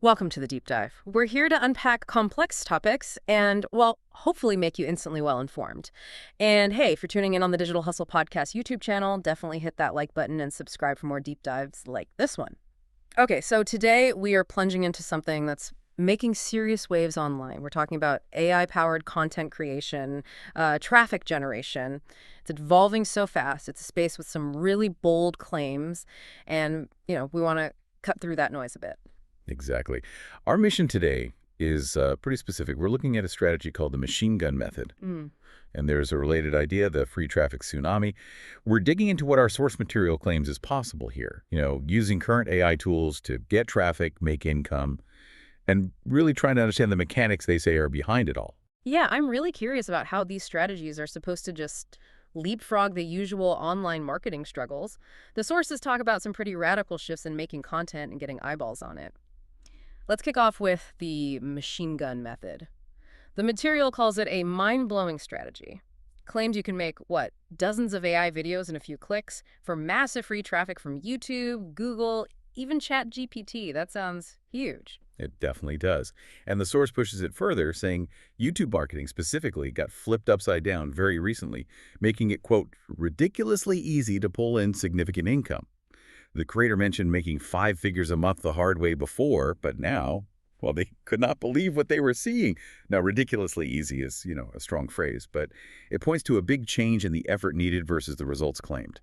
Welcome to the Deep Dive. We're here to unpack complex topics and, well, hopefully make you instantly well-informed. And hey, if you're tuning in on the Digital Hustle Podcast YouTube channel, definitely hit that like button and subscribe for more deep dives like this one. Okay, so today we are plunging into something that's making serious waves online. We're talking about AI-powered content creation, traffic generation. It's evolving so fast. It's a space with some really bold claims, and, we want to cut through that noise a bit. Exactly. Our mission today is pretty specific. We're looking at a strategy called the machine gun method. And there's a related idea, the free traffic tsunami. We're digging into what our source material claims is possible here, using current AI tools to get traffic, make income, and really trying to understand the mechanics they say are behind it all. Yeah, I'm really curious about how these strategies are supposed to just leapfrog the usual online marketing struggles. The sources talk about some pretty radical shifts in making content and getting eyeballs on it. Let's kick off with the machine gun method. The material calls it a mind-blowing strategy. Claims you can make, dozens of AI videos in a few clicks for massive free traffic from YouTube, Google, even ChatGPT. That sounds huge. It definitely does. And the source pushes it further, saying YouTube marketing specifically got flipped upside down very recently, making it, quote, ridiculously easy to pull in significant income. The creator mentioned making 5 figures a month the hard way before, but now, well, they could not believe what they were seeing. Now, ridiculously easy is, a strong phrase, but it points to a big change in the effort needed versus the results claimed.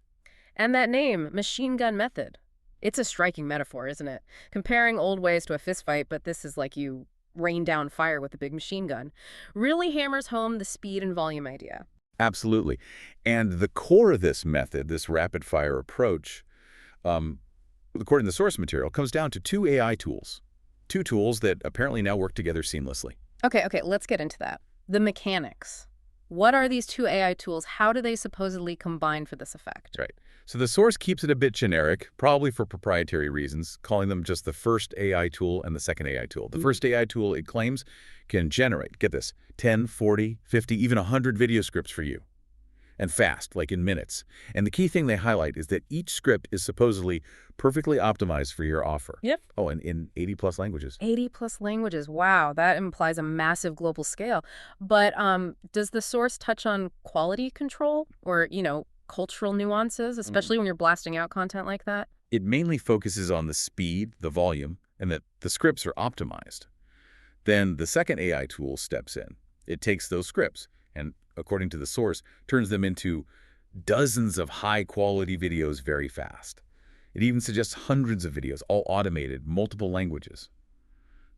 And that name, machine gun method. It's a striking metaphor, isn't it? Comparing old ways to a fistfight, but this is like you rain down fire with a big machine gun. Really hammers home the speed and volume idea. Absolutely. And the core of this method, this rapid-fire approach, according to the source material, comes down to 2 AI tools. 2 tools that apparently now work together seamlessly. Okay, let's get into that. The mechanics. What are these 2 AI tools? How do they supposedly combine for this effect? Right. So the source keeps it a bit generic, probably for proprietary reasons, calling them just the first AI tool and the second AI tool. The first AI tool, it claims, can generate, get this, 10, 40, 50, even 100 video scripts for you. And fast, like in minutes. And the key thing they highlight is that each script is supposedly perfectly optimized for your offer. Yep. Oh, and in 80-plus languages. 80-plus languages. Wow, that implies a massive global scale. But does the source touch on quality control or, cultural nuances, especially when you're blasting out content like that? It mainly focuses on the speed, the volume, and that the scripts are optimized. Then the second AI tool steps in. It takes those scripts and, according to the source, turns them into dozens of high-quality videos very fast. It even suggests hundreds of videos, all automated, multiple languages.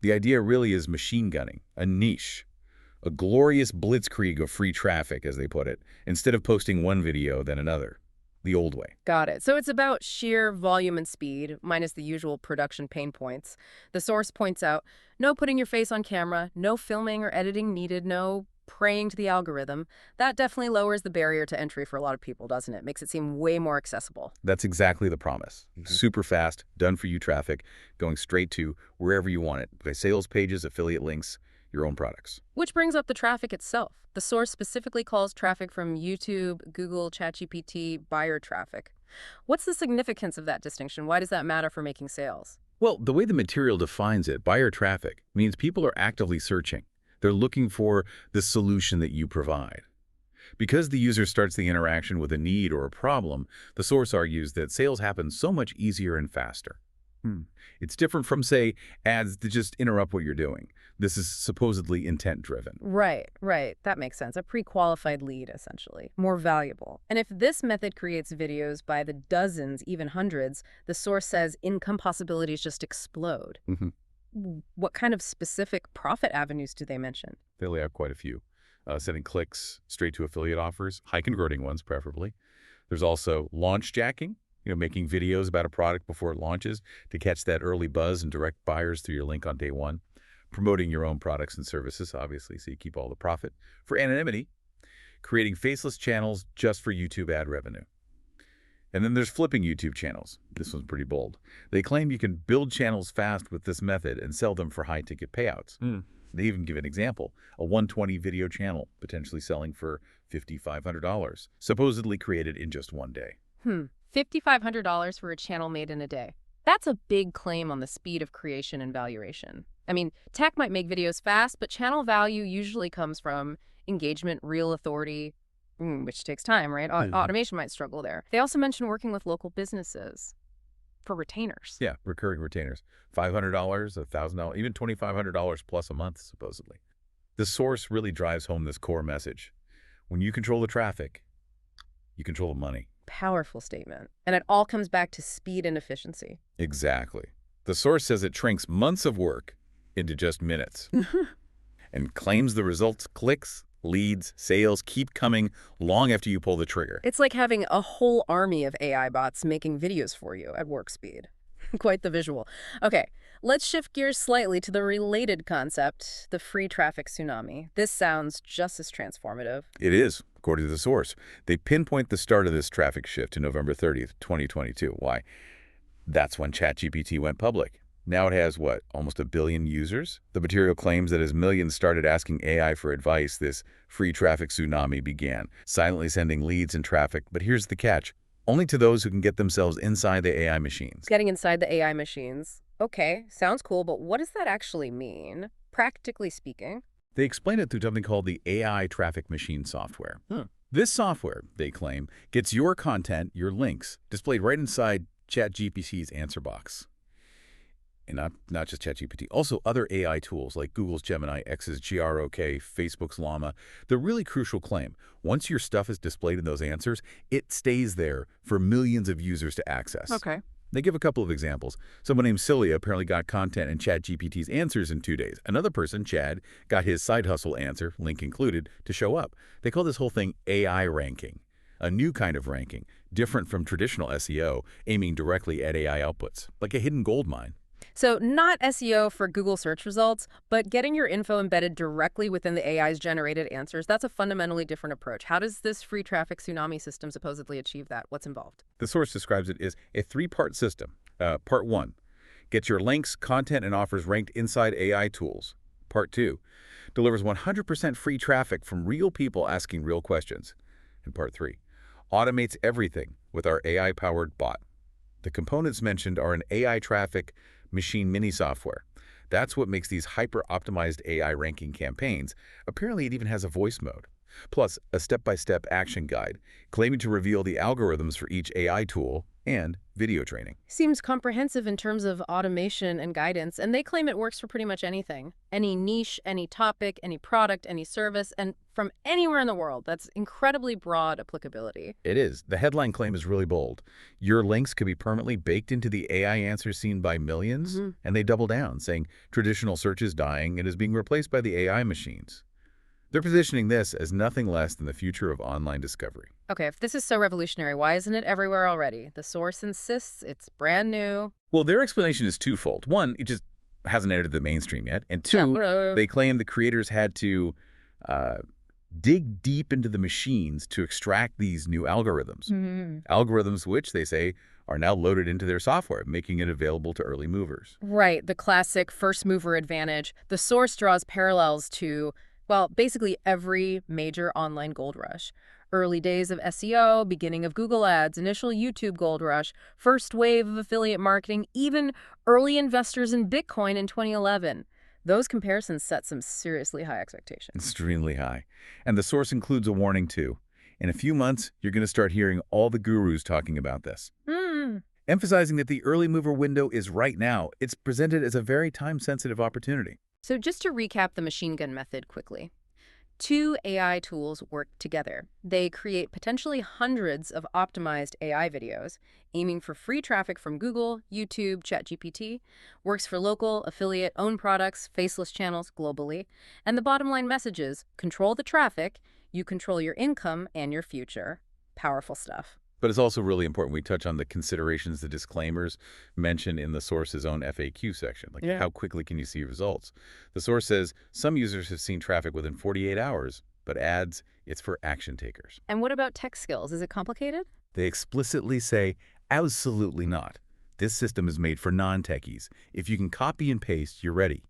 The idea really is machine gunning, a niche, a glorious blitzkrieg of free traffic, as they put it, instead of posting one video, then another, the old way. Got it. So it's about sheer volume and speed, minus the usual production pain points. The source points out, no putting your face on camera, no filming or editing needed, no praying to the algorithm. That definitely lowers the barrier to entry for a lot of people, doesn't it? Makes it seem way more accessible. That's exactly the promise. Super fast, done-for-you traffic, going straight to wherever you want it, by sales pages, affiliate links, your own products. Which brings up the traffic itself. The source specifically calls traffic from YouTube, Google, ChatGPT, buyer traffic. What's the significance of that distinction? Why does that matter for making sales? Well, the way the material defines it, buyer traffic, means people are actively searching. They're looking for the solution that you provide. Because the user starts the interaction with a need or a problem, the source argues that sales happen so much easier and faster. It's different from, say, ads that just interrupt what you're doing. This is supposedly intent-driven. Right. That makes sense. A pre-qualified lead, essentially. More valuable. And if this method creates videos by the dozens, even hundreds, the source says income possibilities just explode. What kind of specific profit avenues do they mention? They lay out quite a few. Sending clicks straight to affiliate offers, high-converting ones preferably. There's also launch jacking, making videos about a product before it launches to catch that early buzz and direct buyers through your link on day one. Promoting your own products and services, obviously, so you keep all the profit. For anonymity, creating faceless channels just for YouTube ad revenue. And then there's flipping YouTube channels. This one's pretty bold. They claim you can build channels fast with this method and sell them for high-ticket payouts. They even give an example, a 120 video channel potentially selling for $5,500, supposedly created in just one day. $5,500 for a channel made in a day. That's a big claim on the speed of creation and valuation. I mean, tech might make videos fast, but channel value usually comes from engagement, real authority, which takes time, right? Mhm. Automation might struggle there. They also mention working with local businesses for retainers. Yeah, recurring retainers. $500, $1,000, even $2,500 plus a month, supposedly. The source really drives home this core message. When you control the traffic, you control the money. Powerful statement. And it all comes back to speed and efficiency. Exactly. The source says it shrinks months of work into just minutes and claims the results, clicks, leads, sales keep coming long after you pull the trigger. It's like having a whole army of AI bots making videos for you at work speed. Quite the visual. Okay, let's shift gears slightly to the related concept, the free traffic tsunami. This sounds just as transformative. It is, according to the source. They pinpoint the start of this traffic shift to November 30th, 2022. Why? That's when ChatGPT went public. Now it has, what, almost 1 billion users? The material claims that as millions started asking AI for advice, this free traffic tsunami began, silently sending leads and traffic. But here's the catch. Only to those who can get themselves inside the AI machines. Getting inside the AI machines. Okay, sounds cool, but what does that actually mean, practically speaking? They explain it through something called the AI traffic machine software. This software, they claim, gets your content, your links, displayed right inside ChatGPT's answer box. And not just ChatGPT, also other AI tools like Google's Gemini, X's Grok, Facebook's Llama. The really crucial claim, once your stuff is displayed in those answers, it stays there for millions of users to access. Okay. They give a couple of examples. Someone named Celia apparently got content in ChatGPT's answers in 2 days. Another person, Chad, got his side hustle answer, link included, to show up. They call this whole thing AI ranking, a new kind of ranking, different from traditional SEO, aiming directly at AI outputs, like a hidden gold mine. So not SEO for Google search results, but getting your info embedded directly within the AI's generated answers, that's a fundamentally different approach. How does this free traffic tsunami system supposedly achieve that? What's involved? The source describes it as a 3-part system. Part 1, get your links, content, and offers ranked inside AI tools. Part 2, delivers 100% free traffic from real people asking real questions. And Part 3, automates everything with our AI-powered bot. The components mentioned are an AI traffic machine mini software. That's what makes these hyper-optimized AI ranking campaigns. Apparently, it even has a voice mode. Plus, a step-by-step action guide claiming to reveal the algorithms for each AI tool and video training. Seems comprehensive in terms of automation and guidance, and they claim it works for pretty much anything. Any niche, any topic, any product, any service, and from anywhere in the world. That's incredibly broad applicability. It is. The headline claim is really bold. Your links could be permanently baked into the AI answers seen by millions, and they double down, saying traditional search is dying and is being replaced by the AI machines. They're positioning this as nothing less than the future of online discovery. Okay, if this is so revolutionary, why isn't it everywhere already? The source insists it's brand new. Well, their explanation is twofold. One, it just hasn't entered the mainstream yet. And two, Yeah. they claim the creators had to dig deep into the machines to extract these new algorithms. Algorithms which, they say, are now loaded into their software, making it available to early movers. Right, the classic first mover advantage. The source draws parallels to, well, basically every major online gold rush. Early days of SEO, beginning of Google Ads, initial YouTube gold rush, first wave of affiliate marketing, even early investors in Bitcoin in 2011. Those comparisons set some seriously high expectations. Extremely high. And the source includes a warning, too. In a few months, you're going to start hearing all the gurus talking about this. Emphasizing that the early mover window is right now. It's presented as a very time-sensitive opportunity. So just to recap the machine gun method quickly. 2 AI tools work together. They create potentially hundreds of optimized AI videos, aiming for free traffic from Google, YouTube, ChatGPT, works for local, affiliate, owned products, faceless channels globally. And the bottom line message is, control the traffic, you control your income and your future. Powerful stuff. But it's also really important we touch on the considerations, the disclaimers mentioned in the source's own FAQ section. Like, how quickly can you see results? The source says some users have seen traffic within 48 hours, but adds it's for action takers. And what about tech skills? Is it complicated? They explicitly say, absolutely not. This system is made for non-techies. If you can copy and paste, you're ready.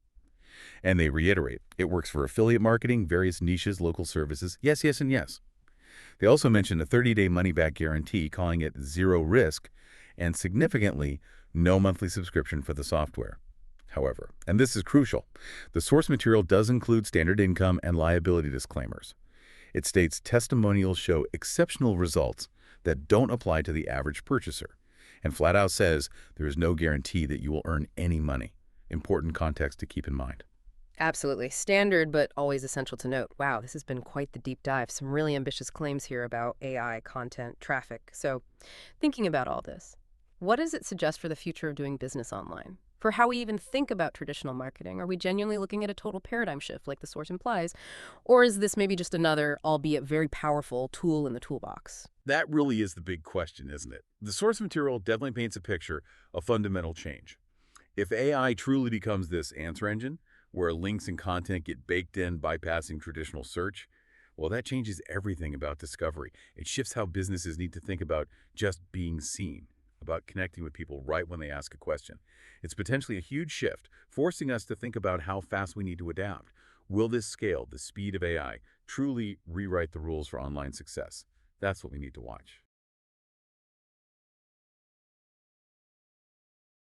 And they reiterate, it works for affiliate marketing, various niches, local services. Yes, yes, and yes. They also mentioned a 30-day money-back guarantee, calling it zero risk, and significantly, No monthly subscription for the software. However, and this is crucial, the source material does include standard income and liability disclaimers. It states testimonials show exceptional results that don't apply to the average purchaser, and flat out says there is no guarantee that you will earn any money. Important context to keep in mind. Absolutely. Standard, but always essential to note. Wow, this has been quite the deep dive. Some really ambitious claims here about AI, content, traffic. So, thinking about all this, what does it suggest for the future of doing business online? For how we even think about traditional marketing? Are we genuinely looking at a total paradigm shift, like the source implies? Or is this maybe just another, albeit very powerful, tool in the toolbox? That really is the big question, isn't it? The source material definitely paints a picture of fundamental change. If AI truly becomes this answer engine, where links and content get baked in, bypassing traditional search, well, that changes everything about discovery. It shifts how businesses need to think about just being seen, about connecting with people right when they ask a question. It's potentially a huge shift, forcing us to think about how fast we need to adapt. Will this scale, the speed of AI, truly rewrite the rules for online success? That's what we need to watch.